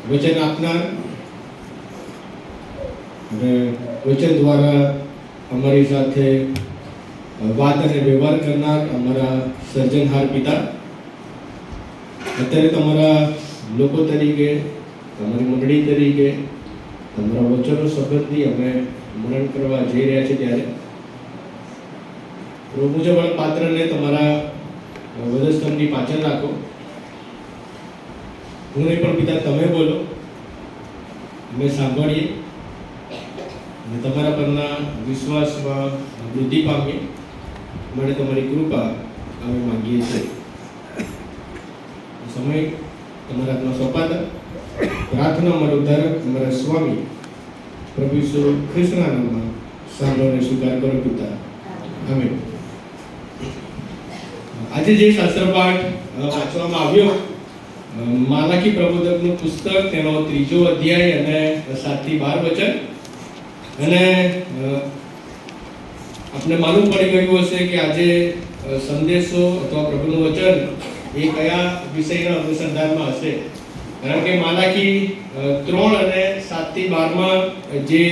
વચન આપનાર અને વચન દ્વારા અમારી સાથે વાત અને વ્યવહાર કરનાર અમારા સર્જનહાર પિતા, અત્યારે તમારા લોકો તરીકે, તમારી મંડળી તરીકે, તમારા વચનો સંબંધી અમે મનન કરવા જઈ રહ્યા છીએ ત્યારે મુજબ પાત્રને તમારા વધસ્તંભની પાછળ રાખો. હું નહીં પણ પિતા તમે બોલો, અમે સાંભળીએ અને તમારા પરના વિશ્વાસમાં વૃદ્ધિ પામીએ માટે તમારી કૃપા અમે માંગીએ છીએ. સમય તમારા હાથમાં સોંપાતા પ્રાર્થના મારો ઉદ્ધારક અમારા સ્વામી પ્રભુ ઈસુ ખ્રિસ્તના નામમાં સાંભળોને સ્વીકાર કરો પિતા. આમેન. આજે જે શાસ્ત્ર પાઠ વાંચવામાં આવ્યો, માલાકી પ્રબોધકનું પુસ્તક, તેનો 3જો અધ્યાય અને 7 થી 12 વચન. અને આપને માલુમ પડી ગયું હશે કે આજે સંદેશો અથવા પ્રભુનું વચન એ કયા વિષયના અનુસંધાનમાં હશે. કારણ કે માલાકી 3 અને 7 થી 12માં જે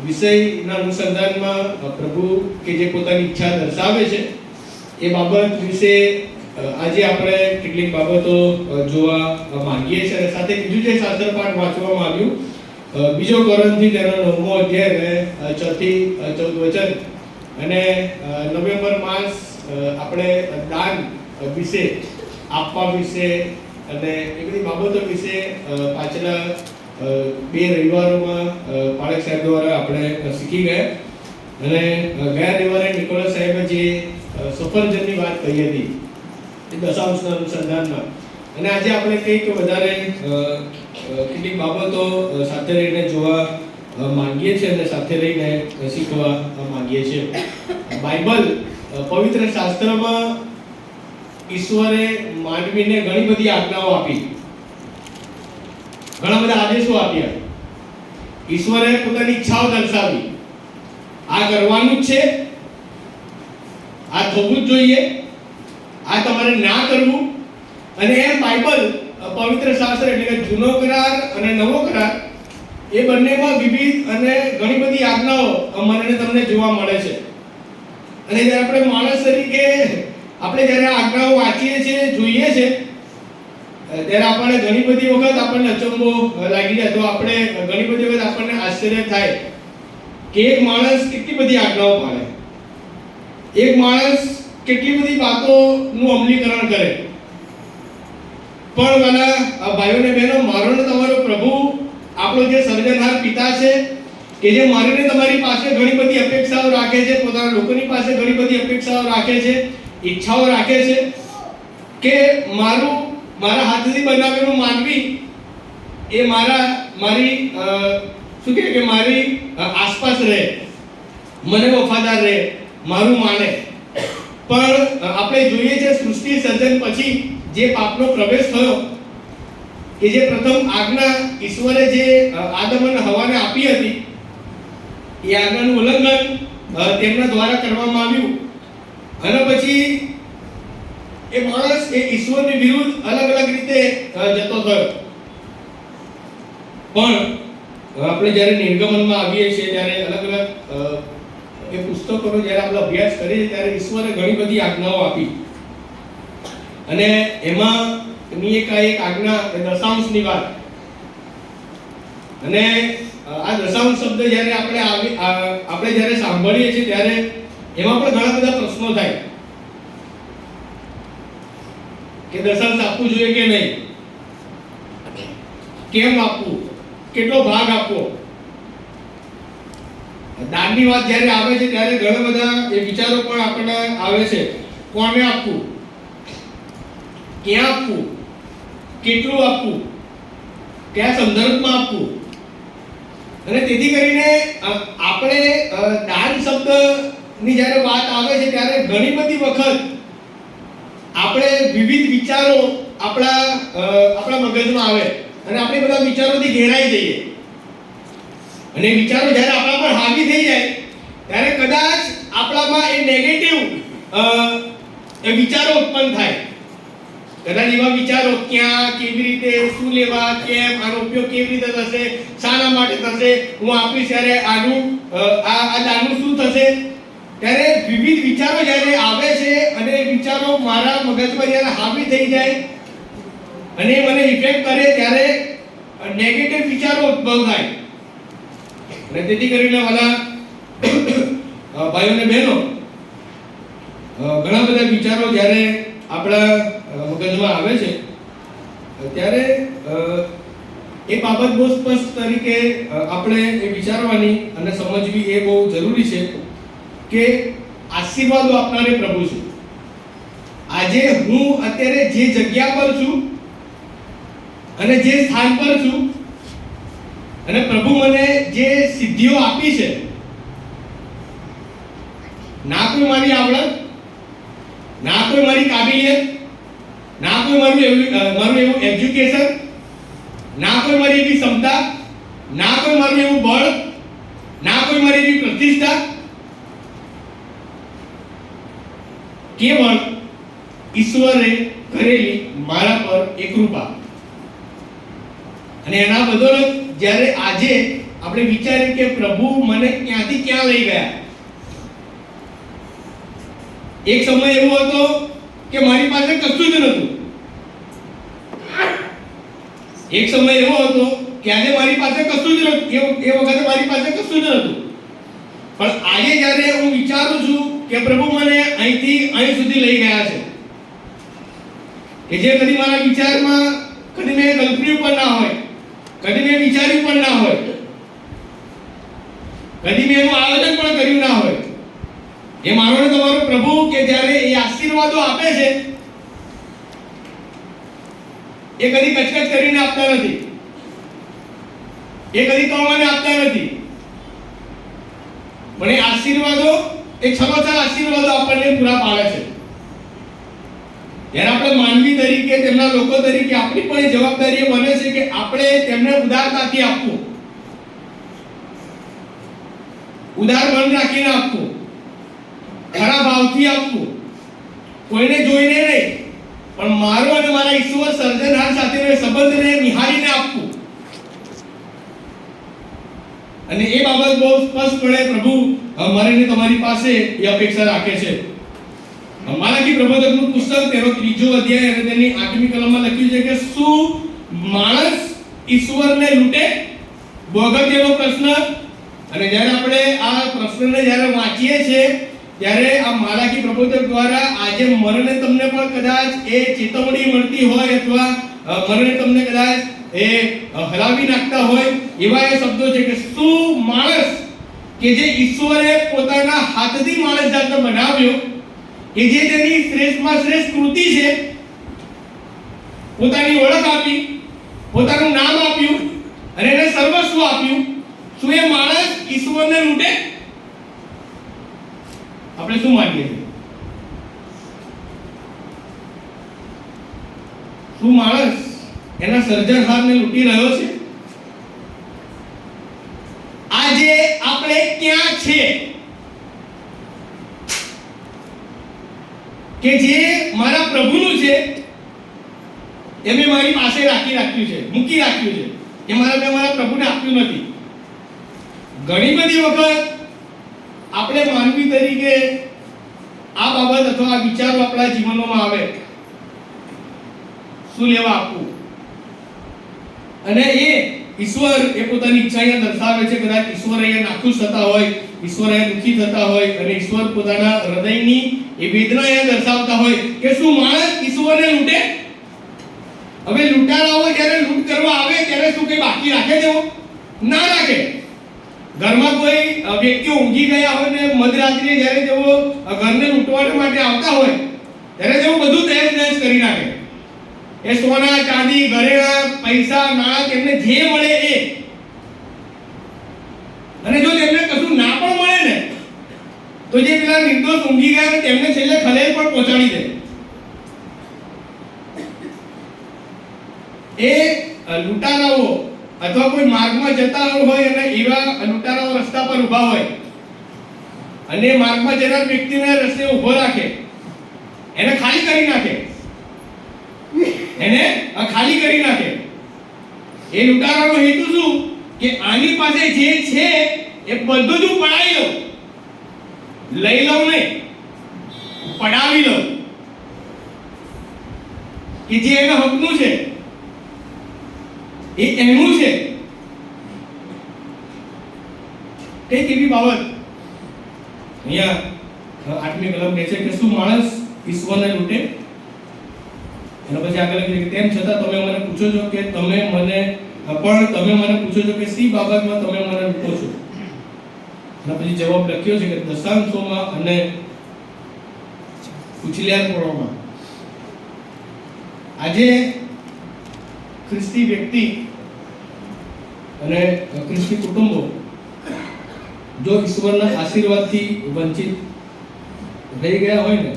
વિષયના અનુસંધાનમાં પ્રભુ કે જે પોતાની ઈચ્છા દર્શાવે છે એ બાબત વિશે આજે આપણે કેટલીક બાબતો જોવા માંગીએ છીએ. અને સાથે બીજું જે શાસ્ત્ર પાઠ વાંચવામાં આવ્યું, 2 કોરિન્થી તેનો 9મો અધ્યાય અને 6 થી 14 વચન. અને નવેમ્બર માસ આપણે દાન વિશે, આપવા વિશે અને એ બધી બાબતો વિશે પાછલા 2 રવિવારોમાં પાળક સાહેબ દ્વારા આપણે શીખી ગયા. અને ગયા રવિવારે નિકોલસ સાહેબે જે સફરજનની વાત કહી હતી એ દશાંશના અનુસંધાનમાં, અને આજે આપણે કંઈક વધારે કેટલીક બાબતો સાથે રહીને જોવા માંગીએ છીએ અને સાથે રહીને શીખવા માંગીએ છીએ. બાઇબલ પવિત્ર શાસ્ત્રમાં ઈશ્વરે માનવીને ઘણી બધી આજ્ઞાઓ આપી, ઘણા બધા આદેશો આપ્યા. ઈશ્વરે પોતાની ઈચ્છાઓ દર્શાવી, આ કરવાનું જ છે, આ થવું જ જોઈએ, આ તમારે ના કરવું. અને એ બાઇબલ પવિત્ર શાસ્ત્ર એટલે કે જૂનો કરાર અને નવો કરાર એ બંનેમાં વિવિધ અને ઘણી બધી આજ્ઞાઓ મને તમને જોવા મળે છે. અને જ્યારે આપણે માણસ તરીકે આપણે જ્યારે આજ્ઞાઓ વાંચીએ છીએ, જોઈએ છે, ત્યારે આપણને ઘણી બધી વખત આપણને અચંબો લાગી જાય. તો આપણે ઘણી બધી વખત આપણને આશ્ચર્ય થાય કે એક માણસ કેટલી બધી આજ્ઞાઓ પાળે, એક માણસ કેટલી બધી વાતોનું અમલીકરણ કરે. પણ વાલા ભાઈઓ અને બહેનો, મારો ને તમારો પ્રભુ આપણો જે સર્જનહાર પિતા છે, કે જે મારીને તમારી પાસે ઘણી બધી અપેક્ષાઓ રાખે છે, પોતાના લોકોની પાસે ઘણી બધી અપેક્ષાઓ રાખે છે, ઈચ્છાઓ રાખે છે કે મારા હાથથી બનાવેલું માનવી એ મારી શું કહે કે મારી આસપાસ રહે, મને વફાદાર રહે, મારું માને. પણ આપણે જોઈએ છે સૃષ્ટિ સર્જન પછી જે પાપનો પ્રવેશ થયો, કે જે પ્રથમ આજ્ઞા ઈશ્વરે જે આદમ અને હવાને આપી હતી, એ આજ્ઞાનું ઉલ્લંઘન તેમના દ્વારા કરવામાં આવ્યું. અને પછી એ માણસ એ ઈશ્વરની વિરુદ્ધ અલગ અલગ રીતે જતો થયો. પણ આપણે જ્યારે નિર્ગમનમાં આવીએ છીએ, ત્યારે અલગ અલગ એ પુસ્તકોનો જ્યારે આપણે અભ્યાસ કરીએ છીએ, ત્યારે ઈશ્વરે ઘણી બધી આજ્ઞાઓ આપી. અને એમાં એની એક આજ્ઞા દશાંશની વાત. અને આ દશાંશ શબ્દ જ્યારે આપણે જ્યારે સાંભળીએ છીએ, ત્યારે એમાં પણ ઘણા બધા પ્રશ્નો થાય કે દશાંશ આપવું જોઈએ કે નહીં, કેમ આપવું, કેટલો ભાગ આપવો. દાનની વાત જ્યારે આવે છે, ત્યારે ઘણા બધા એ વિચારો પણ આપણને આવે છે. કોને આપવું, ક્યાં આપવું, કેટલું આપવું, કયા સંદર્ભમાં આપવું. અને તેથી કરીને આપણે દાન શબ્દની જ્યારે વાત આવે છે, ત્યારે ઘણી બધી વખત આપણે વિવિધ વિચારો આપણા મગજમાં આવે અને આપણે બધા વિચારોથી ઘેરાઈ જઈએ. અને વિચારો જ્યારે આપણા પર હાવી થઈ જાય, ત્યારે કદાચ આપણામાં એ નેગેટિવ વિચારો ઉત્પન્ન થાય. કદાચ એવા વિચારો ક્યાં, કેવી રીતે, શું લેવા, કેમ, આનો ઉપયોગ કેવી રીતે થશે, શાના માટે થશે, હું આપીશ ત્યારે આનું આ દાનનું શું થશે, ત્યારે વિવિધ વિચારો જ્યારે આવે છે અને એ વિચારો મારા મગજમાં જ્યારે હાવી થઈ જાય અને મને ઇફેક્ટ કરે ત્યારે નેગેટિવ વિચારો ઉદ્ભવ થાય. અને તેથી કરીને વાલા ભાઈઓ અને બહેનો, ઘણા બધા વિચારો જ્યારે આપણા મગજમાં આવે છે ત્યારે એ બાબત બહુ સ્પષ્ટ તરીકે આપણે એ વિચારવાની અને સમજવી એ બહુ જરૂરી છે કે આશીર્વાદો આપનારે પ્રભુ છે. આજે હું અત્યારે જે જગ્યા પર છું અને જે સ્થાન પર છું અને પ્રભુ મને જે સિદ્ધિઓ આપી છે, ના કોઈ મારી આવડત, ના કોઈ મારી કાબિલિયત, ના કોઈ મારું એવું એજ્યુકેશન, ના કોઈ મારી એવી ક્ષમતા, ના કોઈ મારું એવું બળ, ના કોઈ મારી એવી પ્રતિષ્ઠા, કેવળ ઈશ્વરે કરેલી મારા પર એક કૃપા. અને એના બદોલત જ્યારે આજે આપણે વિચારીએ કે પ્રભુ મને ક્યાંથી ક્યાં લઈ ગયા. એક સમય એવો હતો કે મારી પાસે કશું જ નહોતું. એક સમય એવો હતો કે આજે મારી પાસે કશું જ નહોતું, એ વખતે મારી પાસે કશું જ નહોતું. પણ આજે જ્યારે હું વિચારું છું કે પ્રભુ મને અહીંથી અહીં સુધી લઈ ગયા છે, કે જે કદી મારા વિચારમાં કદી મેં કલ્પ્યું પણ ના હોય, કદી મેં વિચાર્યું પણ ના હોય, કદી મેં એનું આયોજન પણ કર્યું ના હોય, એ મારો ને તમારો પ્રભુ કે જ્યારે એ આશીર્વાદો આપે છે એ કદી કચકચ કરીને આપતા નથી, એ કદી કમાને આપતા નથી, પણ એ આશીર્વાદો એ છલોછલ આશીર્વાદો આપણને પૂરા પાડે છે. જ્યારે આપણે માનવી તરીકે, તેમના લોકો તરીકે આપણી પણ જવાબદારી બને છે કે આપણે તેમને ઉદારતાથી આપવું, ઉદાર મન રાખીને આપવું, ખરા ભાવથી આપવું, કોઈને જોઈને નહીં પણ મારો અને મારા ઈશ્વર સર્જનહાર સાથેનો સંબંધને નિહાળીને આપવું. અને એ બાબત બહુ સ્પષ્ટપણે પ્રભુ અમારી તમારી પાસે એ અપેક્ષા રાખે છે. માલાકી પ્રબોધકનું પુસ્તક તેનો 3જો અધ્યાય અને તેની 8મી કલમમાં લખ્યું છે કે શું માણસ ઈશ્વરને લૂંટે? બહુ અગત્યનો પ્રશ્ન. અને જ્યારે આપણે આ પ્રશ્નને જ્યારે વાંચીએ છીએ ત્યારે આ માલાકી પ્રબોધક દ્વારા આજે મરને તમને પણ કદાચ એ ચેતવણી મળતી હોય અથવા મરને તમને કદાચ એ હલાવી નાખતા હોય એવા એ શબ્દો છે કે શું માણસ કે જે ઈશ્વરે પોતાના હાથથી માણસ જાતને બનાવ્યો, કે જે તેની શ્રેષ્ઠમાં શ્રેષ્ઠ કૃતિ છે, પોતાની ઓળખ આપી, પોતાનું નામ આપ્યું અને એને સર્વસ્વ આપ્યું, શું એ માણસ ઈશ્વરને લૂંટે? આપણે શું માનીએ છીએ? શું માણસ એના સર્જનહારને લૂંટી રહ્યો છે? આજે આપણે ક્યાં છે કે જે મારા પ્રભુનું છે એ મેં મારી પાસે રાખ્યું છે, મૂકી રાખ્યું છે, એ મારા પ્રભુને આપ્યું નથી. ઘણી બધી વખત આપણે માનવી તરીકે આ બાબત અથવા આ વિચારો આપણા જીવનમાં આવે, શું લેવા આપવું, અને એ ઈશ્વર એ પોતાની ઈચ્છા અહીંયા દર્શાવે છે. કદાચ ઈશ્વર અહીંયા નાખુશ થતા હોય, ઈશ્વર અહીંયા દુઃખી થતા હોય અને ઈશ્વર પોતાના હૃદયની એ વેદના અહીંયા દર્શાવતા હોય કે શું માણસ ઈશ્વરને લૂંટે? હવે લૂંટારાઓ જ્યારે લૂંટ કરવા આવે ત્યારે શું કઈ બાકી રાખે તેઓ? ના રાખે. ઘરમાં કોઈ વ્યક્તિઓ ઊંઘી ગયા હોય ને મધરાત્રિએ જ્યારે તેઓ ઘરને લૂંટવા માટે આવતા હોય ત્યારે તેઓ બધું તહેસ-નહેસ કરી નાખે. એ સોના, ચાંદી, ઘરેણા, પૈસા, નાણાં તેમને જે મળે એ. અને જો તેમને કશું ના પણ મળે ને તો જે પેલા નિર્દોષ ઊંઘી ગયા તેમને છેલ્લે ખલેલ પણ પહોંચાડી દે. એ લૂંટારાઓ અથવા કોઈ માર્ગમાં જતા હોય અને એવા લૂંટારાઓ રસ્તા પર ઊભા હોય અને માર્ગમાં જનાર વ્યક્તિને રસ્તે ઊભો રાખે, એને ખાલી કરી નાખે એને ખાલી કરી નાખે. એ લૂંટારાનો હેતુ શું કે આની પાસે જે છે એ બધું જ પડાવી લો, લઈ લઉં નહીં, પડાવી લો, કે જે એના હકનું છે એ એનું છે. કઈ કેવી બાબત અહીંયા 8મી કલમ કહે છે કે શું માણસ ઈશ્વરને લૂંટે? એના પછી આગળ લખે કે તેમ છતાં તમે મને પૂછો છો કે તમે મને પૂછો છો કે સી બાબતમાં તમે મને લૂંટો છો? એના પછી જવાબ લખ્યો છે કે દશાંશોમાં અને ઉછલિયારપણોમાં. આજે ખ્રિસ્તી વ્યક્તિ અને ખ્રિસ્તી કુટુંબો જો ઈશ્વરના આશીર્વાદથી વંચિત રહી ગયા હોય ને,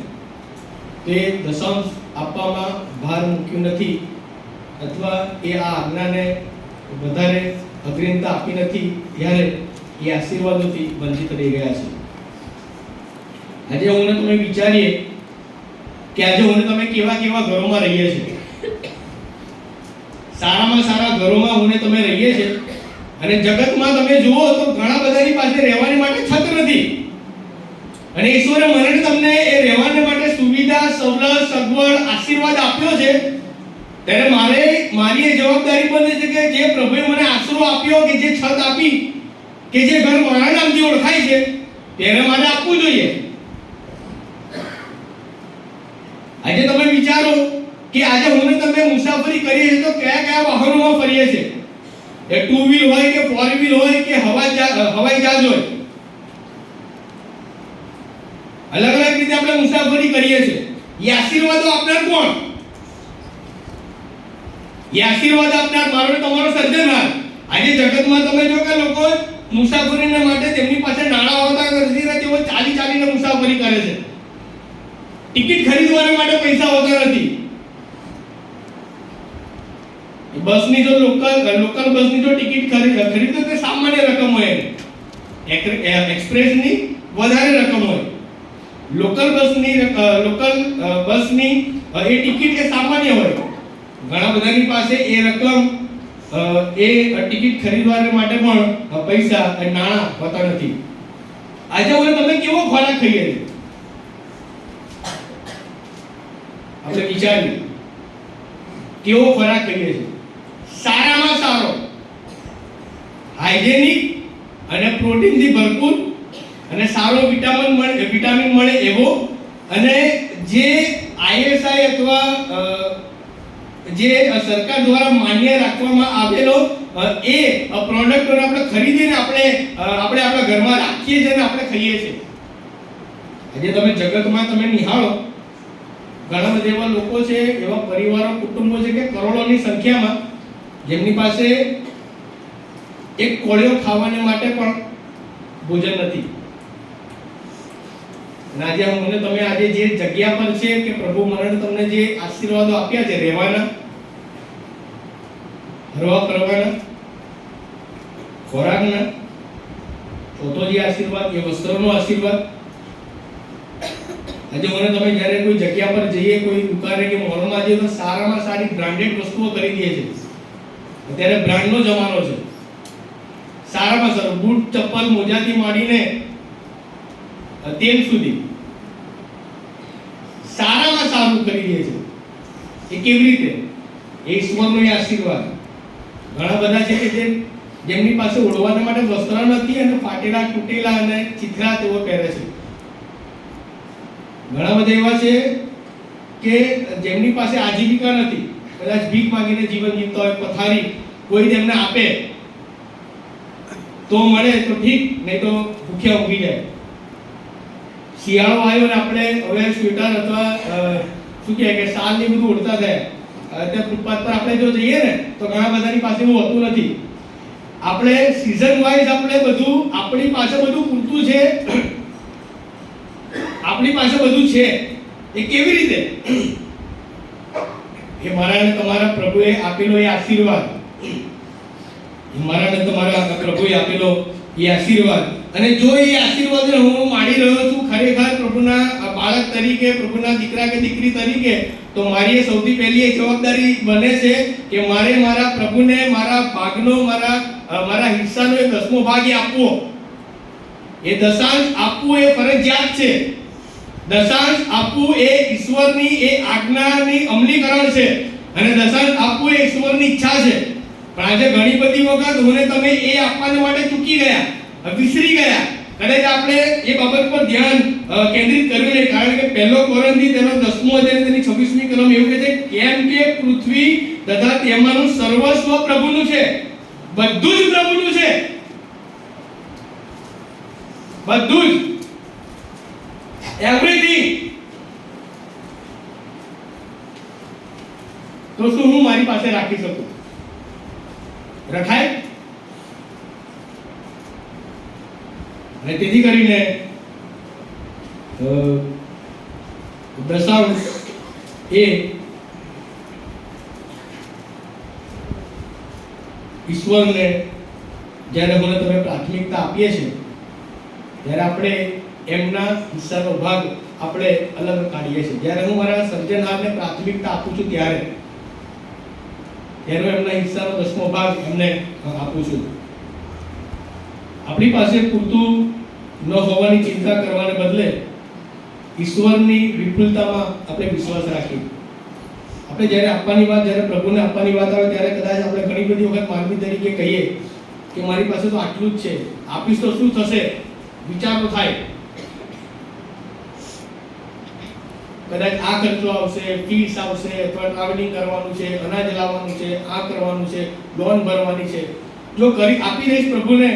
તે દશાંશ આપવામાં ભાર મૂક્યું નથી અથવા એ આ આજ્ઞાને વધારે અગ્રતા આપી નથી, ત્યારે એ આશીર્વાદોથી વંચિત રહી ગયા છે. આજે હું તમે વિચારીએ કે આજે હું તમે કેવા કેવા ઘરોમાં રહીએ છીએ. સારામાં સારા ઘરોમાં હું તમે રહીએ છીએ, અને જગતમાં તમે જુઓ તો ઘણા બધાની પાસે રહેવાની માટે છત નથી, અને ઈશ્વરે મને તમને એ રહેવાને માટે સુવિધા, સવલત, સગવડ, આશીર્વાદ આપ્યો છે. ત્યારે મારી એ જવાબદારી બને છે કે જે પ્રભુએ મને આશરો આપ્યો, કે જે છત આપી, કે જે ઘર મારા નામથી ઓળખાય છે, તેને મારે આપવું જોઈએ. આજે તમે વિચારો કે આજે હું તમે મુસાફરી કરીએ છીએ તો કયા કયા વાહનોમાં ફરીએ છીએ. એ 2 વ્હીલ હોય કે 4 વ્હીલ હોય કે હવાઈ જહાજ હોય, અલગ અલગ રીતે આપણે મુસાફરી કરીએ છીએ. એ આશીર્વાદો આપનાર કોણ? એ આશીર્વાદ આપનાર મારો તમારો સર્જનહાર. આજે જગતમાં તમે જો કે લોકો મુસાફરીને માટે તેમની પાસે નાણાં હોતા નથી, તેઓ ચાલીને મુસાફરી કરે છે. ટિકિટ ખરીદવા માટે પૈસા હોતા નથી. બસની જો લોકલ બસની જો ટિકિટ ખરીદો તો સામાન્ય રકમ હોય, એક્સપ્રેસની વધારે રકમ હોય. લોકલ બસની એ ટિકિટ એ સામાન્ય હોય. ઘણા બધાની પાસે એ રકમ એ ટિકિટ ખરીદવા માટે પણ પૈસા નાણાં હોતા નથી. આજે હવે તમે કેવો ખોરાક ખાઈએ છીએ આપણે વિચારીએ, કેવો ખોરાક ખાઈએ છીએ? સારામાં સારો, હાઇજેનિક અને પ્રોટીનથી ભરપૂર અને સારો વિટામિન મળે એવો, અને જે ISI અથવા જે સરકાર દ્વારા માન્ય રાખવામાં આવેલો એ પ્રોડક્ટને આપણે ખરીદીને આપણે આપણા ઘરમાં રાખીએ છીએ અને આપણે ખાઈએ છીએ. આજે તમે જગતમાં તમે નિહાળો, ઘણા બધા એવા લોકો છે, એવા પરિવારો, કુટુંબો છે કે કરોડોની સંખ્યામાં જેમની પાસે એક કોળિયો ખાવાને માટે પણ ભોજન નથી. આજે મને તમે આજે જે જગ્યા પર છે કે પ્રભુ મને તમને જે આશીર્વાદો આપ્યા છે, રહેવાના, હરવા ફરવાના, ખોરાકના, ચોથો જે આશીર્વાદ એ વસ્ત્રનો આશીર્વાદ. આજે મને તમે જ્યારે કોઈ જગ્યા પર જઈએ, કોઈ દુકાને કે મોલમાં જઈએ તો સારામાં સારી બ્રાન્ડેડ વસ્તુઓ ખરીદીએ છીએ. અત્યારે બ્રાન્ડનો જમાનો છે. સારામાં સારું બૂટ, ચપ્પલ, મોજાથી માંડીને તેલ સુધી સારામાં સારું ખરીદીએ છીએ. એ કેવી રીતે? એ ઈશ્વરનો આશીર્વાદ. ઘણા બધા છે કે જેમની પાસે ઓઢવાના માટે વસ્ત્ર નથી અને ફાટેલા, તૂટેલા અને ચીથરા તેઓ પહેરે છે. ઘણા બધા એવા છે કે જેમની પાસે આજીવિકા નથી, કદાચ ભીખ માંગીને જીવન જીવતા હોય, પથારી કોઈ તેમને આપે તો મળે તો ઠીક, નહીં તો ભૂખ્યા ઊંઘી જાય. શિયાળો આવ્યો ને આપણે હવે સ્વેટર અથવા શું કહેવાય કે શાલ ને બધું ઉડતા થાય. ત્યાં ફૂટપાથ પર આપણે જો જઈએ ને તો ઘણા બધાની પાસે એવું હોતું નથી. આપણે સીઝન વાઇઝ આપણે બધું, આપણી પાસે બધું પૂરતું છે, આપણી પાસે બધું છે. એ કેવી રીતે? એ મારા અને તમારા પ્રભુએ આપેલો એ આશીર્વાદ, મારા અને તમારા પ્રભુએ આપેલો એ આશીર્વાદ. અને જો એ આશીર્વાદને હું માણી રહ્યો છું ખરેખર પ્રભુના બાળક તરીકે, પ્રભુના દીકરા કે દીકરી તરીકે, તો મારી એ સૌથી પહેલી એક જવાબદારી બને છે કે મારે મારા પ્રભુને મારા ભાગનો, મારા હિસ્સાનો એ 10મો ભાગ એ આપવો. એ દશાંશ આપવું એ ફરજિયાત છે. દશાંશ આપવું એ ઈશ્વરની એ આજ્ઞાની અમલીકરણ છે અને દશાંશ આપવું એ ઈશ્વરની ઈચ્છા છે. પણ આજે ઘણી બધી વખત હું ને તમે એ આપવાને માટે ચૂકી ગયા, વિસરી ગયા. કદાચ આપણે એ બાબત પર ધ્યાન કેન્દ્રિત કર્યું નહીં, કારણ કે 1 કોરિન્થી તેનો 10મો અધ્યાય તેની 26મી કલમ એવું કહે છે, કેમ કે પૃથ્વી તથા તેમાંનું સર્વસ્વ પ્રભુનું છે. બધું જ પ્રભુનું છે, બધું જ, એવરીથિંગ. તો શું હું મારી પાસે રાખી શકું? રખાય? અને તેથી કરીને દશાંશ એ ઈશ્વરને જ્યારે મને તમે પ્રાથમિકતા આપીએ છીએ, ત્યારે આપણે એમના હિસ્સાનો ભાગ આપણે અલગ કાઢીએ છીએ. જ્યારે હું મારા સર્જનહારને પ્રાથમિકતા આપું છું ત્યારે હું એમના હિસ્સાનો 10મો ભાગ એમને આપું છું. આપણી પાસે પૂરતું ન હોવાની ચિંતા કરવાને બદલે ઈશ્વરની વિપુલતામાં આપણે વિશ્વાસ રાખીએ. આપણે જ્યારે આપવાની વાત, જ્યારે પ્રભુને આપવાની વાત આવે ત્યારે કદાચ આપણે ઘણી બધી વખત માનવી તરીકે કહીએ કે મારી પાસે તો આટલું જ છે, આપીશ તો શું થશે, વિચારો થાય. કદાચ આ ખર્ચો આવશે, ફીસ આવશે, અથવા ટ્રાવેલિંગ કરવાનું છે, અનાજ લાવવાનું છે, આ કરવાનું છે, લોન ભરવાની છે. જો કરી આપી દઈશ પ્રભુને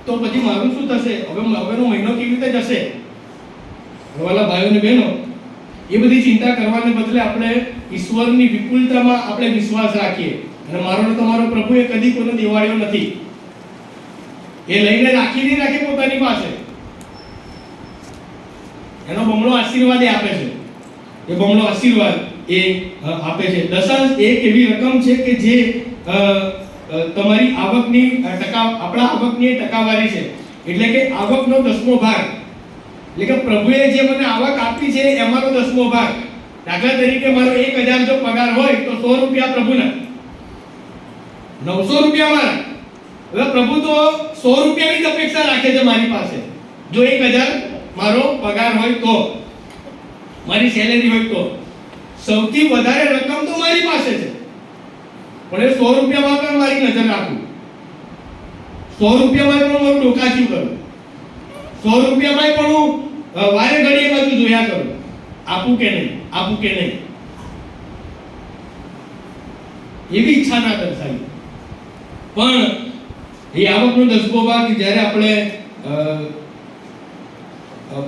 તો પછી મારું શું થશે? હવેનો મહિનો કેવી રીતે જશે? વાલા ભાઈઓ અને બહેનો, એ બધી ચિંતા કરવાને બદલે આપણે ઈશ્વરની વિપુલતામાં આપણે વિશ્વાસ રાખીએ. અને મારો ને તમારો પ્રભુ એ કદી કોઈને દેવાળ્યો નથી. એ લઈને રાખી નહીં રાખે પોતાની પાસે, એનો બમણો આશીર્વાદ એ આપે છે. એ બમણો આશીર્વાદ એ આપે છે. દશાંશ એક એવી રકમ છે કે જે તમારી આવકની આપણા આવકની ટકાવારી છે. એટલે કે આવકનો 10મો ભાગ. એટલે કે પ્રભુએ જે મને આવક આપી છે એમાંનો 10મો ભાગ. દાખલા તરીકે મારો 1000 જો પગાર હોય તો 100 રૂપિયા પ્રભુના, 900 રૂપિયા મારા. હવે પ્રભુ તો 100 રૂપિયાની જ અપેક્ષા રાખે છે મારી પાસે. જો 1000 મારો પગાર હોય તો, મારી સેલેરી હોય તો, સૌથી વધારે રકમ તો મારી પાસે છે. પણ એ 100 રૂપિયામાં પણ મારી નજર રાખું, 100 રૂપિયામાં પણ હું ડોકાચ્યું કરું, 100 રૂપિયામાં પણ હું વારે ઘડીએ બાજુ જોયા કરું, આપું કે નહીં, આપું કે નહીં. એવી ઈચ્છા ના દર્શાવી. પણ એ આવકનો 10મો ભાગ જ્યારે આપણે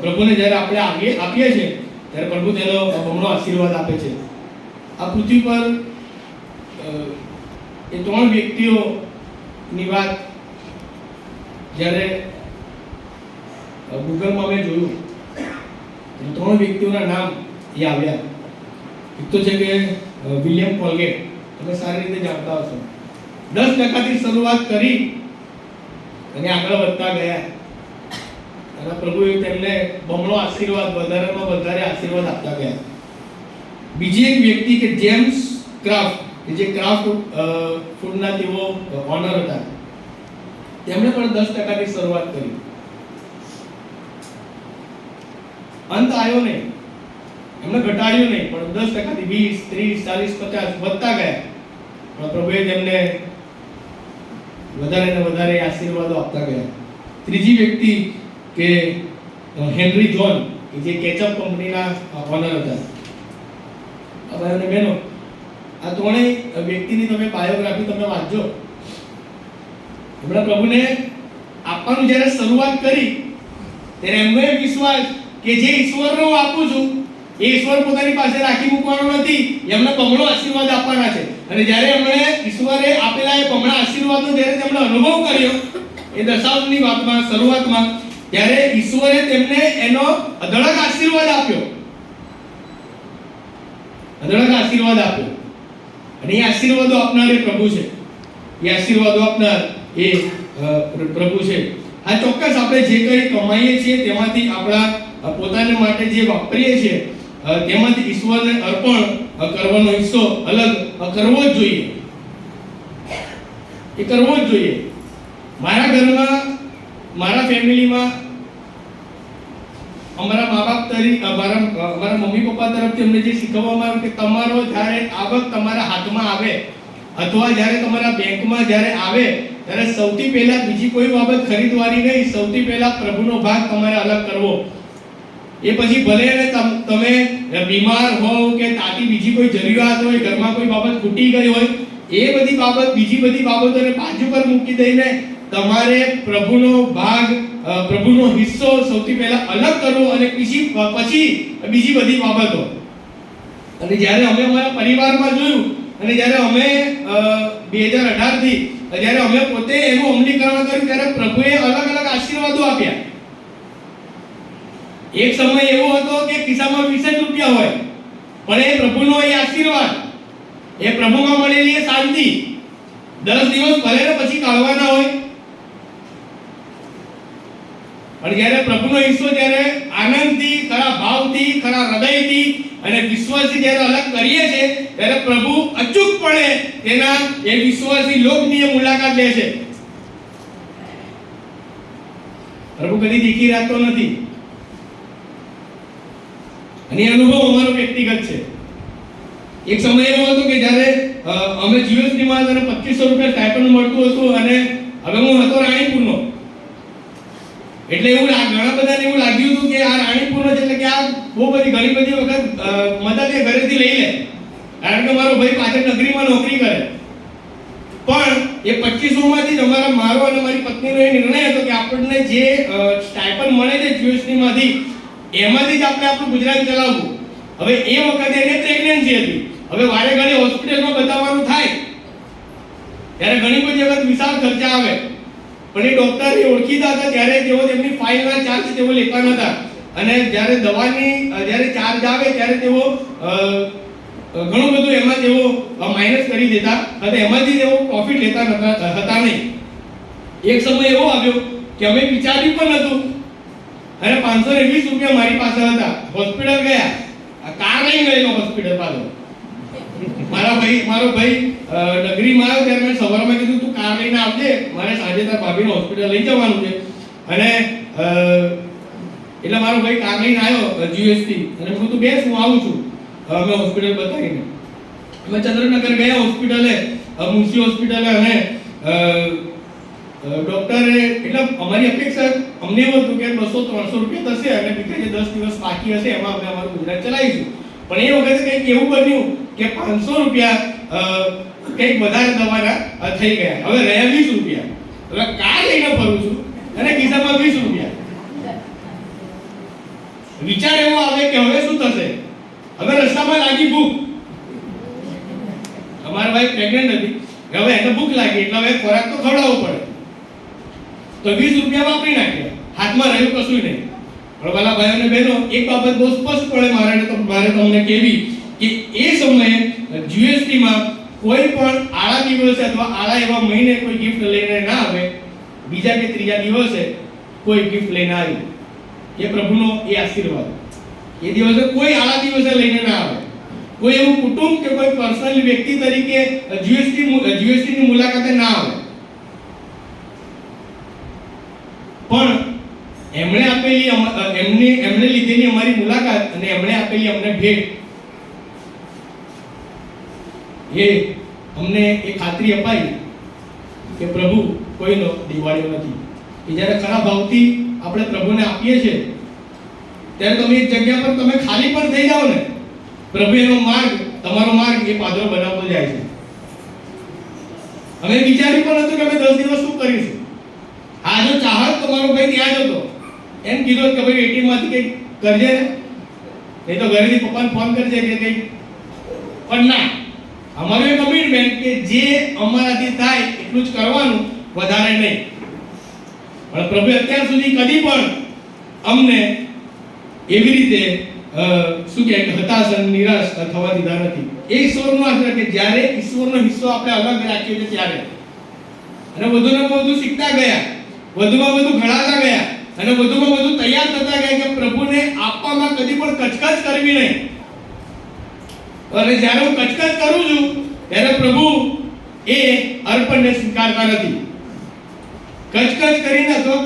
પ્રભુને જ્યારે આપણે આપીએ છીએ ત્યારે પ્રભુ તેનો બમણો આશીર્વાદ આપે છે. આ પૃથ્વી પર એ 3 વ્યક્તિઓની વાત જ્યારે ગૂગલમાં મેં જોયું, 3 વ્યક્તિઓના નામ એ આવ્યા. એક તો છે કે વિલિયમ કોલગેટ, તમે સારી રીતે જાણતા હશો. 10% થી શરૂઆત કરી અને આગળ વધતા ગયા અને પ્રભુએ તેમને બમણો આશીર્વાદ, વધારેમાં વધારે આશીર્વાદ આપતા ગયા. બીજી એક વ્યક્તિ કે જેમ્સ ક્રાફ્ટ, કે જે ક્રાફ્ટ ફૂડના તેઓ ઓનર હતા, તેમણે પણ 10% થી શરૂઆત કરી. અંત આવ્યો નહીં, એમને ઘટાડ્યું નહીં, પણ 10% થી 20, 30, 40, 50 વધતા ગયા. પણ પ્રભુએ તેમને વધારે ને વધારે આશીર્વાદો આપતા ગયા. ત્રીજી વ્યક્તિ કે હેનરી જોન, કે જે કેચઅપ કંપનીના ઓનર હતા. ભાઈઓ અને બહેનો, આ ત્રણેય વ્યક્તિની તમે બાયોગ્રાફી તમે વાંચજો. એમણે પ્રભુને આપવાનું જ્યારે શરૂઆત કરી ત્યારે એમનો એક વિશ્વાસ કે જે ઈશ્વરને હું આપું છું એ ઈશ્વર પોતાની પાસે રાખી મૂકવાનો નથી, એમને બમણો આશીર્વાદ આપવાના છે. અને જ્યારે એમણે ઈશ્વરે આપેલા એ બમણા આશીર્વાદનો જ્યારે તેમણે અનુભવ કર્યો એ દશાંશની વાતમાં, શરૂઆતમાં, ત્યારે ઈશ્વરે તેમને એનો અઢળક આશીર્વાદ આપ્યો, અઢળક આશીર્વાદ આપ્યો. અને એ આશીર્વાદો આપનાર એ પ્રભુ છે. એ આશીર્વાદો આપનાર એ પ્રભુ છે. આ ચોક્કસ આપણે જે કંઈ કમાઈએ છીએ તેમાંથી આપણા પોતાને માટે જે વાપરીએ છીએ તેમાંથી ઈશ્વરને અર્પણ કરવાનો હિસ્સો અલગ કરવો જ જોઈએ. એ કરવો જ જોઈએ. મારા ઘરમાં, મારા ફેમિલીમાં અમારા મા બાપ તરીકે અમારા મમ્મી પપ્પા તરફથી અમને જે શીખવવામાં આવ્યું કે તમારો જ્યારે આવક તમારા હાથમાં આવે અથવા જ્યારે તમારા બેંકમાં જ્યારે આવે ત્યારે સૌથી પહેલા બીજી કોઈ બાબત ખરીદવાની નહીં, સૌથી પહેલા પ્રભુનો ભાગ તમારે અલગ કરવો. એ પછી ભલે તમે બીમાર હોવ કે તાતી બીજી કોઈ જરૂરિયાત હોય, ઘરમાં કોઈ બાબત ખૂટી ગઈ હોય, એ બધી બાબત, બીજી બધી બાબતોને બાજુ પર મૂકી દઈને તમારે પ્રભુનો ભાગ, પ્રભુનો હિસ્સો સૌથી પહેલા અલગ કરવો અને પછી બીજી બધી બાબતો. અને જ્યારે અમે અમારા પરિવારમાં જોયું અને જ્યારે અમે 2018 થી જ્યારે અમે પોતે એનું અમલીકરણ કર્યું ત્યારે પ્રભુએ અલગ અલગ આશીર્વાદો આપ્યા. એક સમય એવો હતો કે ખિસ્સામાં 20 રૂપિયા હોય, પણ એ પ્રભુનો એ આશીર્વાદ, એ પ્રભુમાં મળેલી એ શાંતિ 10 દિવસ ભલે ને પછી કાઢવાના હોય, પણ જ્યારે પ્રભુનો હિસ્સો જ્યારે આનંદથી, ખરા ભાવથી, ખરા હૃદયથી અને વિશ્વાસથી જ્યારે અલગ કરીએ છીએ ત્યારે પ્રભુ અચૂકપણે તેના એ વિશ્વાસી લોકની મુલાકાત લે છે. પ્રભુ કદી દીખી રાખતો નથી. અને એ અનુભવ અમારો વ્યક્તિગત છે. એક સમય એવો હતો કે જ્યારે અમે જીએસટીમાં 2500 રૂપિયા સ્ટાઇપન્ડ મળતું હતું અને હવે હું હતો રાણીપુરનો, એટલે એવું ઘણા બધાને એવું લાગ્યું હતું કે આ રાણીપુરનો છે એટલે કે આ બહુ બધી ઘણી બધી વખત મદદ એ ઘરેથી લઈ લે, કારણ કે મારો ભાઈ પાછળ નગરીમાં નોકરી કરે. પણ એ 2500 માંથી જ મારો અને મારી પત્નીનો એ નિર્ણય હતો કે આપણને જે સ્ટાઇપન્ડ મળે છે જીએસટીમાંથી એમાંથી જ આપણે આપણું ગુજરાન ચલાવવું. હવે એ વખતે એને પ્રેગ્નન્સી હતી. હવે વારે ઘડી હોસ્પિટલમાં બતાવવાનું થાય ત્યારે ઘણી બધી વખત વિશાળ ખર્ચા આવે, પણ એ ડોક્ટર એ ઓળખીતા હતા ત્યારે તેઓ તેમની ફાઇલના ચાર્જ તેઓ લેતા નહોતા અને જ્યારે દવાની જ્યારે ચાર્જ આવે ત્યારે તેઓ ઘણું બધું એમાં તેઓ માઇનસ કરી દેતા અને એમાંથી તેઓ પ્રોફિટ લેતા હતા નહીં. એક સમય એવો આવ્યો કે અમે વિચાર્યું પણ નહોતું અને 520 રૂપિયા મારી પાસે હતા. હોસ્પિટલ ગયા, કાર લઈ ગયેલો હોસ્પિટલ પાછો. મારો ભાઈ નગરીમાં આવ્યો ત્યારે મેં સવારમાં કીધું તું કાર લઈને આવજે, મારે સાંજે તાર ભાભીને હોસ્પિટલ લઈ જવાનું છે. અને એટલે મારો ભાઈ કાર લઈને આવ્યો જીએસટી અને મેં કીધું બેસ હું આવું છું. અમે હોસ્પિટલ બતાવીને અમે ચંદ્રનગર ગયા હોસ્પિટલે, મુનસી હોસ્પિટલે, અને ડોક્ટરે એટલે અમારી અપેક્ષા અમને એવું હતું કે 200-300 રૂપિયા થશે અને બીજા જે 10 દિવસ બાકી હશે એમાં અમે અમારું ગુજરાન ચલાવીશું. પણ એ વખતે કંઈક એવું બન્યું કે 500 રૂપિયા કંઈક વધારે દવાના થઈ ગયા. હવે રહ્યા 20 રૂપિયા. હવે કાર લઈને ફરું છું અને ખિસ્સામાં 20 રૂપિયા. વિચાર એવો આવે કે હવે શું થશે? હવે રસ્તામાં લાગી ભૂખ. અમારી વાઈફ પ્રેગ્નન્ટ હતી, હવે એને ભૂખ લાગી એટલે હવે ખોરાક તો ખવડાવવો પડે. તો 20 રૂપિયા વાપરી નાખ્યા, હાથમાં રહ્યું કશું નહીં. પણ ભલા ભાઈઓ અને બહેનો, એક બાબત બહુ સ્પષ્ટપણે મારે તમને કહેવી કે એ સમયે જીએસટીમાં કોઈ પણ આળા દિવસે અથવા આળા એવા મહિને કોઈ ગિફ્ટ લઈને ના આવે, બીજા કે ત્રીજા દિવસે કોઈ ગિફ્ટ લઈને આવ્યું. એ પ્રભુનો એ આશીર્વાદ. એ દિવસે કોઈ આળા દિવસે લઈને ના આવે. કોઈ એવું કુટુંબ કે કોઈ પર્સનલ વ્યક્તિ તરીકે જીએસટીની મુલાકાતે ના આવે. પણ એમણે આપેલી એમણે લીધેલી અમારી મુલાકાત અને એમણે આપેલી અમને ભેટ, એ અમને એ ખાતરી અપાઈ કે પ્રભુ કોઈનો દિવાળીઓ નથી. કે જ્યારે ખરા ભાવથી આપણે પ્રભુને આપીએ છીએ ત્યારે તમે એક જગ્યા પર તમે ખાલી પણ થઈ જાઓ ને, પ્રભુ એનો માર્ગ, તમારો માર્ગ એ પાદરો બનાવતો જાય છે. અમે વિચાર્યું પણ હતું કે અમે 10 દિવસ શું કરીશું. આ જો ચાહત તમારો ભાઈ ત્યાં જ હતો, એમ કીધું કે ભાઈ એટીએમ માંથી કંઈક કરજે ને, નહીં તો ઘરેથી પપ્પાને ફોન કરજે કે કંઈક. પણ ના, અમારું એ કમિટમેન્ટ કે જે અમારાથી થાય એટલું જ કરવાનું, વધારે નહીં. પણ પ્રભુ અત્યાર સુધી કદી પણ અમને એવી રીતે શું કહે કે હતાશ અને નિરાશ થવા દીધા નથી. એ ઈશ્વરનો આશીર્વાદ કે જ્યારે ઈશ્વરનો હિસ્સો આપણે અલગ રાખ્યો છે ત્યારે, અને વધુને વધુ શીખતા ગયા વધુમાં વધુ ઘડાતા ગયા અને વધુમાં વધુ તૈયાર થતા ગયા કે પ્રભુને આપવામાં કદી પણ કચકચ કરવી નહીં. અને જ્યારે હું કચકચ કરું છું ત્યારે પ્રભુ એ અર્પણને સ્વીકારતા નથી. કચકચ કરીને અથવા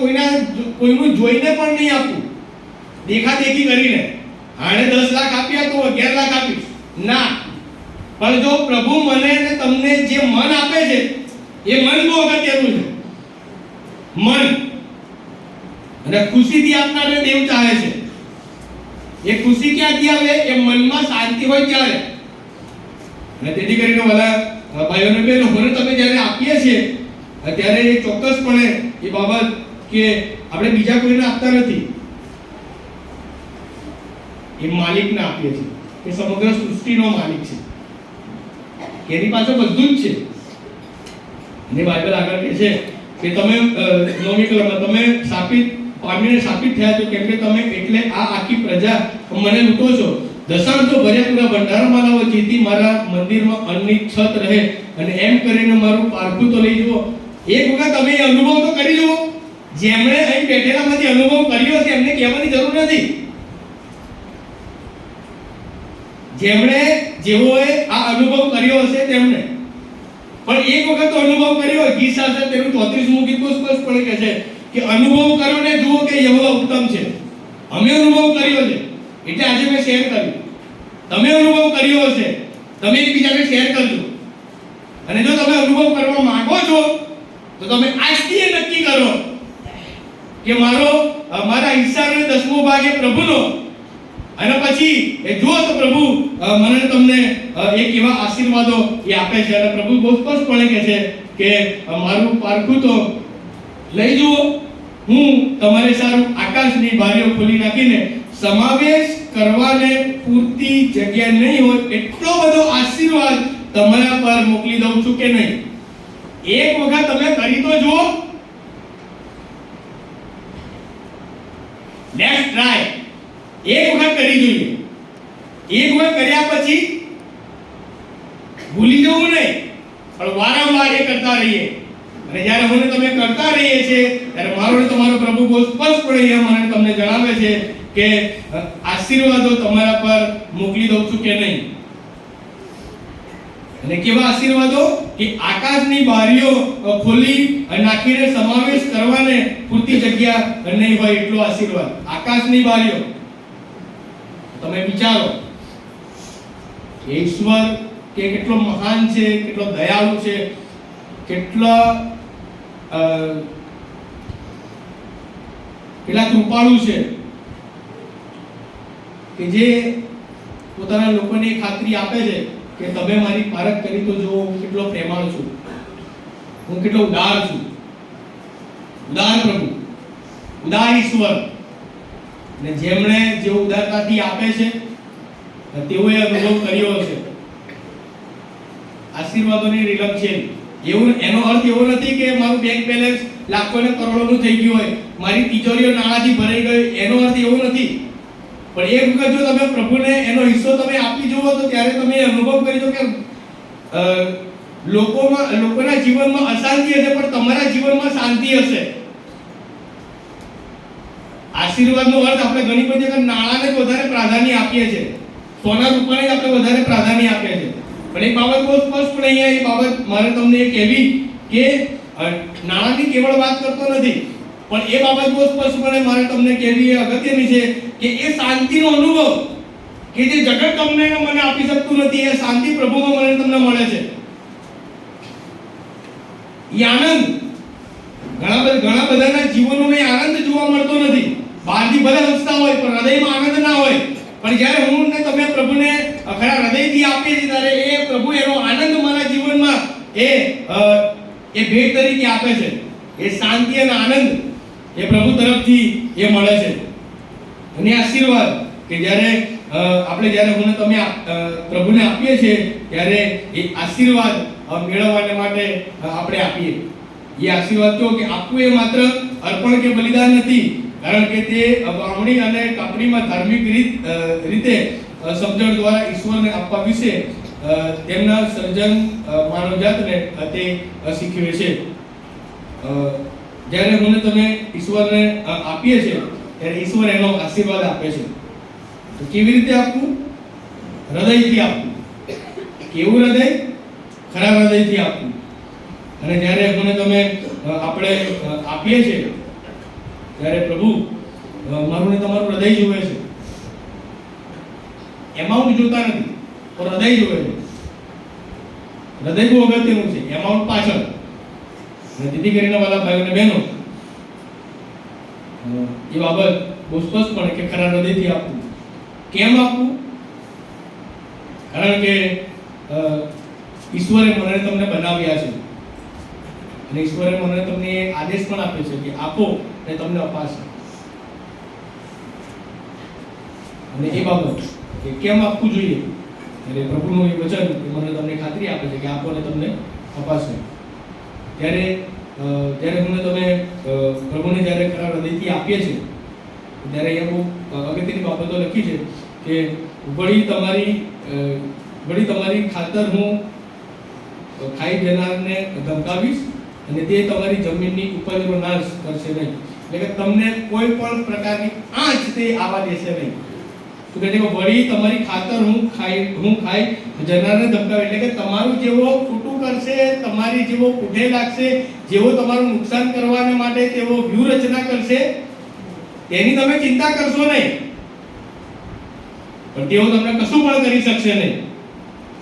કોઈનું જોઈને પણ નહીં આપવું, દેખાદેખી કરીને આણે 10 લાખ આપ્યા તો 11 લાખ આપીશ ના. પણ જો પ્રભુ મને અને તમને જે મન આપે છે એ મન બહુ અગત્યનું છે. મન અને ખુશીથી આપનારને દેવ ચાહે છે. એ ખુશી ક્યાંથી આવે? એ મનમાં શાંતિ હોય ત્યારે. અને તેથી કરીને વાલા ભાઈઓ અને બહેનો, મને તમે જ્યારે આપીએ છીએ ત્યારે એ ચોક્કસપણે એ બાબત કે આપણે બીજા કોઈને આપતા નથી, એ માલિકને આપીએ છીએ. એ સમગ્ર સૃષ્ટિનો માલિક છે, એની પાસે બધું જ છે. અને બાઇબલ આગળ કહે છે કે તમે 9મી કલમમાં તમે શાપિત પામીને શાપિત થયા છો, કેમ કે તમે એટલે આ આખી પ્રજા મને લૂંટો છો. દશાંશો ભર્યા પૂરા ભંડારમાં લાવો, જેથી મારા મંદિરમાં અન્નની છત રહે. અને એમ કરીને મારું પારખું તો લઈ જુઓ. એક વખત તમે એ અનુભવ તો કરી જુઓ. જેમણે અહીં બેઠેલામાંથી અનુભવ કર્યો છે એમને કહેવાની જરૂર નથી. જેમણે જેઓએ આ અનુભવ કર્યો હશે તેમણે પણ એક વખત તો અનુભવ કર્યો. ગીત શાસ્ત્ર તેનું 34મું ગીત સ્પષ્ટપણે કહે છે કે અનુભવ કરો ને જુઓ કે યહોવા ઉત્તમ છે. અમે અનુભવ કર્યો છે એટલે આજે મેં શેર કર્યું. તમે અનુભવ કર્યો હશે, તમે એકબીજાને શેર કરજો. અને જો તમે અનુભવ કરવા માંગો છો તો તમે આજથી નક્કી કરો કે મારા હિસ્સાનો 10મો ભાગ એ પ્રભુનો. અને પછી એ જુઓ તો પ્રભુ મને તમને એક એવા આશીર્વાદો એ આપે છે. અને પ્રભુ બહુ સ્પષ્ટપણે કહે છે કે મારું પારખું તો લઈ જુઓ. હું તમારે સારું આકાશની બારીઓ ખોલી નાખીને સમાવેશ કરવાને પૂરતી જગ્યા નહીં હોય એટલો બધો આશીર્વાદ તમારા પર મોકલી દઉં છું કે નહીં. એક વખત તમે કરી તો જુઓ. Let's try. એક વખત કરી જોઈએ. એક વખત કર્યા પછી ભૂલી જવું નહીં, પણ વારંવાર એ કરતા રહીએ. અને જ્યારે મને તમે કરતા રહીએ છીએ ત્યારે મારો અને તમારો પ્રભુ બહુ સ્પષ્ટપણે મને તમને જણાવે છે કે આશીર્વાદો તમારા પર મોકલી દઉં છું કે નહીં. અને કેવા આશીર્વાદો? કે આકાશની બારીઓ ખોલી નાખીને સમાવેશ કરવાને પૂરતી જગ્યા નહીં હોય એટલો આશીર્વાદ. આકાશની બારીઓ. તમે વિચારો કે ઈશ્વર કે કેટલો મહાન છે, કેટલો દયાળુ છે, કેટલા કૃપાળુ છે કે જે પોતાના લોકોને ખાતરી આપે છે કે તમે મારી પારખ કરી તો જુઓ હું કેટલો પ્રેમાળ છું, હું કેટલો ઉદાર છું. ઉદાર પ્રભુ, ઉદાર ઈશ્વર. અને જેમણે જે ઉદારતાથી આપે છે તેઓએ અનુભવ કર્યો હશે આશીર્વાદોની રીલમ છે. એનો અર્થ એવો નથી કે મારું બેંક બેલેન્સ લાખો ને કરોડોનું થઈ ગયું હોય, મારી તિજોરીઓ નાણાંથી ભરાઈ ગઈ. એનો અર્થ એવો નથી. પણ એક વખત જો તમે પ્રભુને એનો હિસ્સો તમે આપી જુઓ તો ત્યારે તમે અનુભવ કરીજો કે લોકોના જીવનમાં અશાંતિ હશે પણ તમારા જીવનમાં શાંતિ હશે. આશીર્વાદનો અર્થ આપણે ઘણી બધી વખત નાણાંને વધારે પ્રાધાન્ય આપીએ છીએ, સોના રૂપાને આપણે વધારે પ્રાધાન્ય આપીએ છીએ. પણ એક બાબત બહુ સ્પષ્ટ અહીંયા એ બાબત મારે તમને એ કહેવી કે નાણાંની કેવળ વાત કરતો નથી, પણ એ બાબત બહુ સ્પષ્ટપણે મારે તમને કહેવી એ અગત્યની છે કે એ શાંતિનો અનુભવ કે જે જગત તમને મને આપી શકતું નથી, એ શાંતિ પ્રભુમાં મને તમને મળે છે. એ આનંદ ઘણા બધાના જીવનોમાં આનંદ જોવા મળતો નથી. બહારથી ભલે હસતા હોય પણ હૃદયમાં આનંદ ના હોય. પણ જ્યારે હું ને તમે પ્રભુને ખરા હૃદયથી આપીએ છીએ ત્યારે એ પ્રભુ એનો આનંદ મારા જીવનમાં એ ભેટ તરીકે આપે છે. એ શાંતિ અને આનંદ એ પ્રભુ તરફથી એ મળે છે. અને આશીર્વાદ કે જ્યારે હું ને તમે પ્રભુને આપીએ છીએ ત્યારે એ આશીર્વાદ મેળવવાને માટે આપણે આપીએ. એ આશીર્વાદ તો કે આપવું એ માત્ર અર્પણ કે બલિદાન નથી, કારણ કે તે વાવણી અને કાપણીમાં ધાર્મિક રીતે સમજણ દ્વારા ઈશ્વરને આપવા વિશે તેમના સર્જન માનવજાતને તે શીખવે છે. જ્યારે હું ને તમે ઈશ્વરને આપીએ છીએ ત્યારે ઈશ્વર એનો આશીર્વાદ આપે છે. તો કેવી રીતે આપવું? હૃદયથી આપવું. કેવું હૃદય? ખરા હૃદયથી આપવું. અને જ્યારે હું ને તમે આપણે આપીએ છીએ ત્યારે પ્રભુ મારું ને તમારું હૃદય જુએ છે. એમાઉન્ટ જોતા નથી, પણ હૃદય જુએ છે. હૃદય બહુ અગત્યનું છે, એમાઉન્ટ પાછળ. અને દીદી કરીને વાલા ભાઈઓ અને બહેનો, એ બાબત બહુ સ્પષ્ટપણે કે ખરા હૃદયથી આપવું. કેમ આપવું? કારણ કે ઈશ્વરે મને તમને બનાવ્યા છે અને ઈશ્વરે મને તમને આદેશ પણ આપ્યો છે કે આપો અને તમને અપાશે. અને એ બાબત કે કેમ આપવું જોઈએ, એટલે પ્રભુનું એ વચન મને તમને ખાતરી આપે છે કે આપો અને તમને અપાશે. ત્યારે હું તમે પ્રભુને જ્યારે ખરા હૃદયથી આપીએ છીએ ત્યારે એ બહુ અગત્યની બાબતો લખી છે કે વળી તમારી ખાતર હું ખાઈ જનારને ધમકાવીશ અને તે તમારી જમીનની ઉપજનો નાશ કરશે નહીં. એટલે કે તમને કોઈ પણ પ્રકારની આંચ તે આવવા દેશે નહીં. તો કહે છે કે વળી તમારી ખાતર હું ખાઈ જનારને ધમકાવી, એટલે કે તમારું જેવો ખોટું કરશે, તમારી જેવો પુઢે લાગશે, જેવો તમારું નુકસાન કરવાને માટે તેવો વ્યૂહરચના કરશે, તેની તમે ચિંતા કરશો નહીં, પણ તેઓ તમને કશું પણ કરી શકશે નહીં.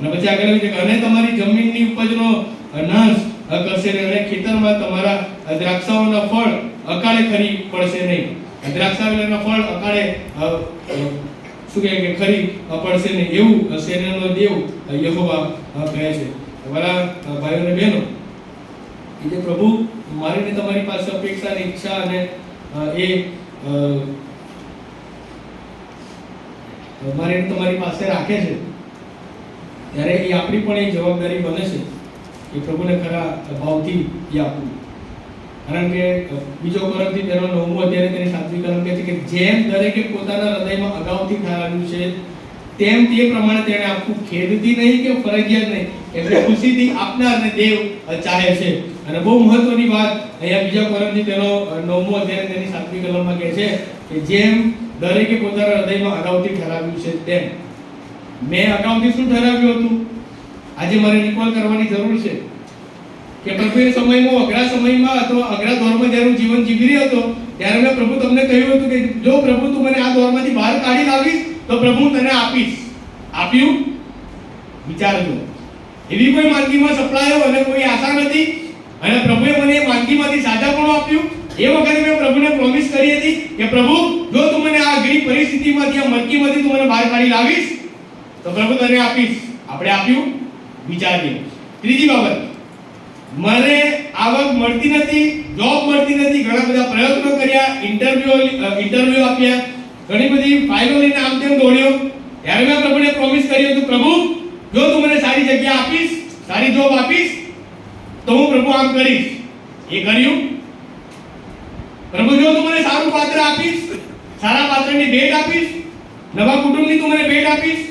અને પછી આગળ છે કે અને તમારી જમીનની ઉપજનો નાશ કરશે નહીં અને ખેતરમાં તમારા દ્રાક્ષાઓના ફળ અકાળે ખરી પડશે નહીં. દ્રાક્ષાઓના ફળ અકાળે શું કહે કે ખરી પડશે નહીં, એવું સેનાનો દેવ યહોવા કહે છે. મારા ભાઈઓ અને બહેનો, એ જે પ્રભુ મારી તમારી પાસે અપેક્ષા અને ઈચ્છા અને એ મારી તમારી પાસે રાખે છે ત્યારે એ આપણી પણ એક જવાબદારી બને છે કે પ્રભુને ખરા ભાવથી એ આપવું. કારણ કે બીજો કોરિન્થી તેનો 9મો અધ્યાય તેની 7મી કલમ કહે છે કે જેમ દરેકે પોતાના હૃદયમાં અગાઉથી ઠરાવ્યું છે તેમ તે પ્રમાણે તેણે આપવું, ખેદથી નહીં કે ફરજિયાત નહીં, એટલે ખુશીથી આપનારને દેવ ચાહે છે. અને બહુ મહત્વની વાત અહીંયા બીજા કોરિન્થી તેનો 9મો અધ્યાય તેની 7મી કલમમાં કહે છે કે જેમ દરેકે પોતાના હૃદયમાં અગાઉથી ઠરાવ્યું છે તેમ. મેં અગાઉથી શું ઠરાવ્યું હતું? આજે મારે રિકોલ કરવાની જરૂર છે કે પ્રભુ એ સમયમાં અઘરા સમયમાં અથવા અઘરા દોરમાં જ્યારે હું જીવન જીવી રહ્યો હતો ત્યારે મેં પ્રભુ તમને કહ્યું હતું કે જો પ્રભુ તું મને આ દોરમાંથી બહાર કાઢી લાવીશ તો પ્રભુ તને આપીશ. આપ્યું? વિચારજો. એવી કોઈ માંદગીમાં સપડાયો અને કોઈ આશા નથી અને પ્રભુએ મને એ માંદગીમાંથી સાજાપણું આપ્યું. એ વખતે મેં પ્રભુને પ્રોમિસ કરી હતી કે પ્રભુ જો તું મને આ અઘરી પરિસ્થિતિમાંથી, આ મટકીમાંથી તું મને બહાર કાઢી લાવીશ તો પ્રભુ તને આપીશ. આપણે આપ્યું? વિચારીએ. ત્રીજી બાબત, મને આવક મળતી નથી, જોબ મળતી નથી, ઘણા બધા પ્રયત્નો કર્યા, ઇન્ટરવ્યુ આપ્યા, ઘણી બધી ફાઇલો લઈને આમ તેમ દોડ્યો, ત્યારે મેં પ્રભુને પ્રોમિસ કર્યું હતું પ્રભુ જો તું મને સારી જગ્યા આપીશ, સારી જોબ આપીશ તો હું પ્રભુ આમ કરીશ. એ કર્યું? પ્રભુ જો તું મને સારું પાત્ર આપીશ, સારા પાત્રની ભેટ આપીશ, નવા કુટુંબની તું મને ભેટ આપીશ,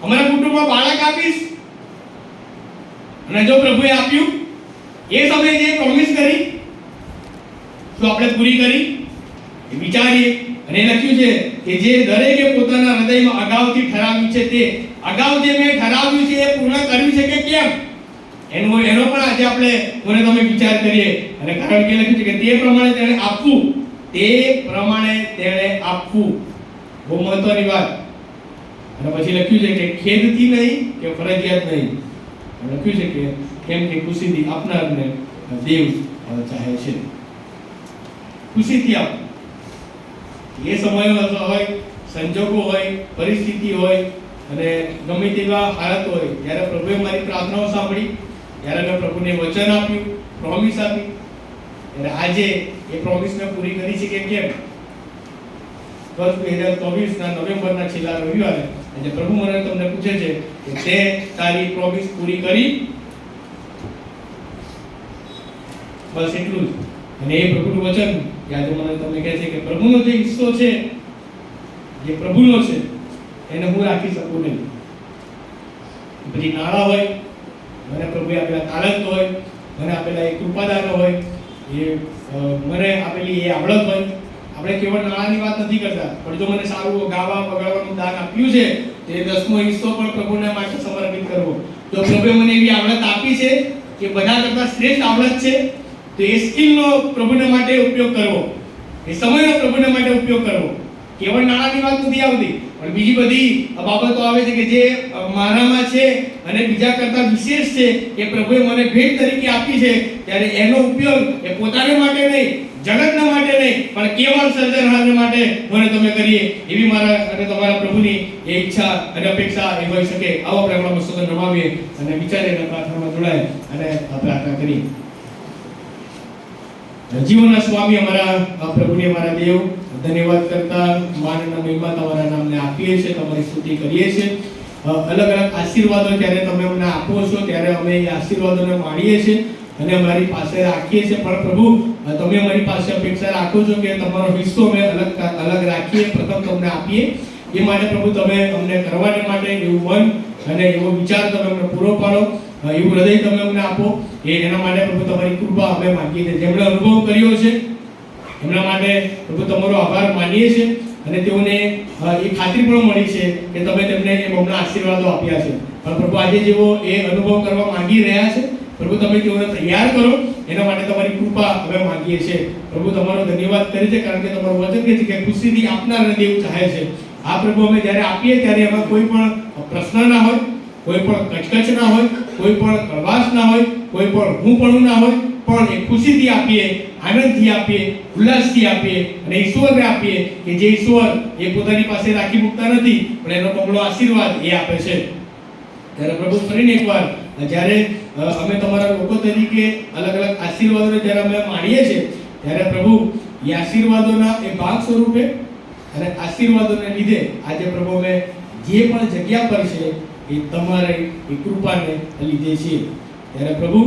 અમારા કુટુંબમાં બાળક આપીશ, અને જો પ્રભુએ આપ્યું એ સમયે જે પ્રોમિસ કરી તો આપણે પૂરી કરી? એ વિચારીએ. અને લખ્યું છે કે જે દરેકે પોતાના હૃદયમાં અગાઉથી ઠરાવ્યું છે તે અગાઉ જે મેં ઠરાવ્યું છે એ પૂર્ણ કર્યું છે કે કેમ, એનો પણ આજે આપણે મને તમે વિચાર કરીએ. અને કારણ કે લખ્યું છે કે તે પ્રમાણે તેણે આપવું, તે પ્રમાણે તેણે આપવું. બહુ મહત્વની વાત. અને પછી લખ્યું છે કે ખેદથી નહીં કે ફરજિયાત નહીં. લખ્યું છે કે કેમ કે ખુશીથી આપનારને દેવ ચાહે છે. ખુશીથી આપ. એ સમયો હોય, સંજોગો હોય, પરિસ્થિતિ હોય અને ગમે તેવા હાલત હોય, જ્યારે પ્રભુએ મારી પ્રાર્થનાઓ સાંભળી, ત્યારે મેં પ્રભુને વચન આપ્યું, પ્રોમિસ આપી, ત્યારે આજે એ પ્રોમિસને પૂરી કરી છે કે કેમ? વર્ષ 2024ના નવેમ્બરના છેલ્લા રવિવારે આજે પ્રભુ મને તમને પૂછે છે કે તે તારી પ્રોમિસ પૂરી કરી? બસ એટલું જ. અને એ પ્રભુનું વચન આજે મને તમને કહે છે કે પ્રભુનો જે હિસ્સો છે, જે પ્રભુનો છે, એને હું રાખી શકું નહીં. પછી નાણાં હોય, મને પ્રભુએ આપેલા તાલંત હોય, મને આપેલા એક કૃપાદાનો હોય, એ મને આપેલી એ આવડત હોય. આપણે કેવળ નાણાંની વાત નથી કરતા, પણ જો મને સારું ગાવા વગાડવાનું દાન આપ્યું છે તે 10મો હિસ્સો પણ પ્રભુના માટે સમર્પિત કરવો. જો પ્રભુએ મને એવી આવડત આપી છે કે બધા કરતા શ્રેષ્ઠ આવડત છે, તો એ સ્કિલનો પ્રભુના માટે ઉપયોગ કરવો, એ સમયનો પ્રભુના માટે ઉપયોગ કરવો. કેવળ નાણાંની વાત નથી આવતી, પણ બીજી બધી બાબતો આવે છે કે જે મારામાં છે અને બીજા કરતા વિશેષ છે, એ પ્રભુએ મને ભેટ તરીકે આપી છે. ત્યારે એનો ઉપયોગ એ પોતાને માટે નહીં, જગતના માટે નહીં, પણ કેવળ સર્જનહાર માટે મને તમે કરીએ, એવી મારા અને તમારા પ્રભુની એ ઈચ્છા અને અપેક્ષા એ હોઈ શકે. આવો આપણે આપણા મસ્તક નમાવીએ અને વિચારીને પ્રાર્થનામાં જોડાય અને પ્રાર્થના કરીએ. જીવનના સ્વામી અમારા પ્રભુને અમારા દેવ, ધન્યવાદ કરતા માન અને મહિમા તમારા નામને આપીએ છીએ, તમારી સ્તુતિ કરીએ છીએ. અલગ અલગ આશીર્વાદો જ્યારે તમે અમને આપો છો ત્યારે અમે એ આશીર્વાદોને માણીએ છીએ અને અમારી પાસે રાખીએ છીએ. પણ પ્રભુ, તમે અમારી પાસે અપેક્ષા રાખો છો કે તમારો હિસ્સો અમે અલગ રાખીએ, પ્રથમ તમને આપીએ. એ માટે પ્રભુ તમે અમને કરવાને માટે એવું મન અને એવો વિચાર તમે અમને પૂરો પાડો, એવું હૃદય તમે અમને આપો. એના માટે પ્રભુ તમારી કૃપા અમે માંગીએ છીએ. જેમણે અનુભવ કર્યો છે એમના માટે પ્રભુ તમારો આભાર માનીએ છીએ અને તેઓને એ ખાતરી પણ મળી છે કે તમે તેમને એ બમણા આશીર્વાદો આપ્યા છે. પણ પ્રભુ, આજે જેઓ એ અનુભવ કરવા માંગી રહ્યા છે, પ્રભુ તમે તેઓને તૈયાર કરો, એના માટે તમારી કૃપા અમે માંગીએ છીએ. પ્રભુ, તમારો ધન્યવાદ કરીએ છીએ, કારણ કે તમારું વચન કહે છે કે ખુશીથી આપનારને દેવ ચાહે છે. આ પ્રભુ, અમે જ્યારે આપીએ ત્યારે એમાં કોઈ પણ પ્રશ્ન ના હોય, કોઈ પણ કચકચ ના હોય, કોઈ પણ કડવાશ ના હોય, કોઈ પણ હુંપણું ના હોય, પણ એ ખુશીથી આપીએ, આનંદથી આપીએ, ઉલ્લાસથી આપીએ અને ઈશ્વરને આપીએ કે જે ઈશ્વર એ પોતાની પાસે રાખી મૂકતા નથી, પણ એનો બમણો આશીર્વાદ એ આપે છે. ત્યારે પ્રભુ, ફરીને એકવાર જ્યારે અમે તમારા લોકો તરીકે અલગ અલગ આશીર્વાદોને જ્યારે અમે માણીએ છીએ, ત્યારે પ્રભુ, એ આશીર્વાદોના એ ભાગ સ્વરૂપે અને આશીર્વાદોને લીધે આજે પ્રભુ અમે જે પણ જગ્યા પર છે એ તમારી એ કૃપાને લીધે છે. ત્યારે પ્રભુ,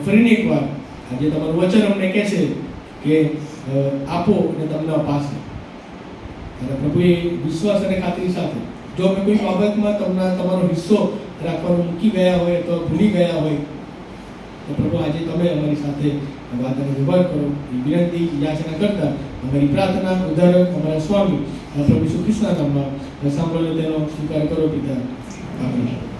ફરીને એકવાર આજે તમારું વચન અમને કહે છે કે આપો અને તમને અપાશે. ત્યારે પ્રભુ, એ વિશ્વાસ અને ખાતરી સાથે જો અમે કોઈ બાબતમાં તમારો હિસ્સો રાખવાનું મૂકી ગયા હોય, તો ભૂલી ગયા હોય, તો પ્રભુ આજે તમે અમારી સાથે વાત અને વ્યવહાર કરો, એ વિનંતી યાચના કરતા અમારી પ્રાર્થના ઉદ્ધારક અમારા સ્વામી પ્રભુ ઈસુ ખ્રિસ્તના નામમાં સાંભળો, તેનો સ્વીકાર કરો પિતા. આમેન.